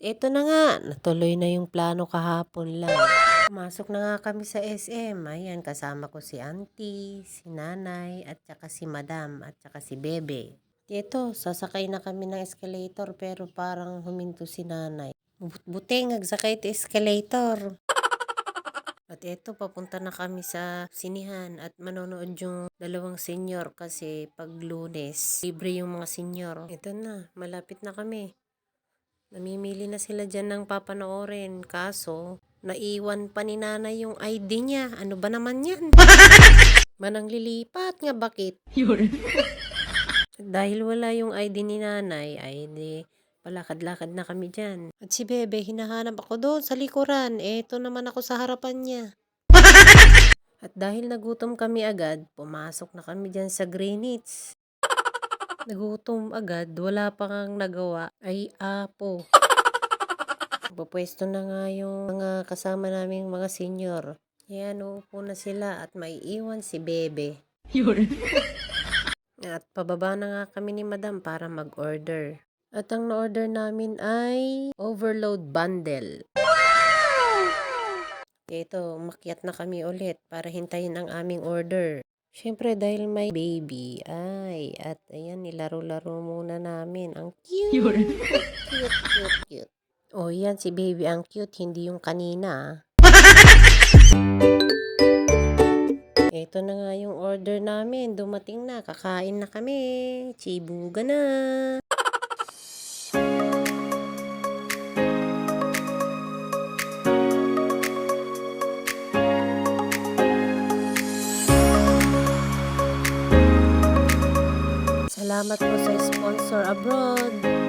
Eto na nga, natuloy na yung plano kahapon lang. Pumasok na nga kami sa SM. Ayan, kasama ko si auntie, si nanay, at saka si madam, at saka si bebe. Eto, sasakay na kami ng escalator pero parang huminto si nanay. Buting, nagsakay sa escalator. At eto, papunta na kami sa sinihan at manonood yung dalawang senior kasi pag Lunes, libre yung mga senior. Eto na, malapit na kami. Namimili na sila dyan ng papanoorin. Kaso, naiwan pa ni nanay yung ID niya. Ano ba naman yan? Manang lilipat nga bakit? Dahil wala yung ID ni nanay, ay di palakad-lakad na kami dyan. At si Bebe, hinahanap ako doon sa likuran. Eto naman ako sa harapan niya. At dahil nagutom kami agad, pumasok na kami dyan sa Greenwich. Nagutom agad, wala pa kang nagawa, ay apo. Pupwesto na nga yung mga kasama naming mga senior. Yan, uupo na sila at maiiwan si Bebe. At pababa na nga kami ni Madam para mag-order. At ang na-order namin ay overload bundle. Ito, umakyat na kami ulit para hintayin ang aming order. Siyempre dahil may baby, ay, at ayan, nilaro-laro muna namin. Ang cute, cute. Oh, yan si baby, ang cute, hindi yung kanina. Ito na nga yung order namin, dumating na, kakain na kami, chibuga na. Salamat po sa sponsor abroad.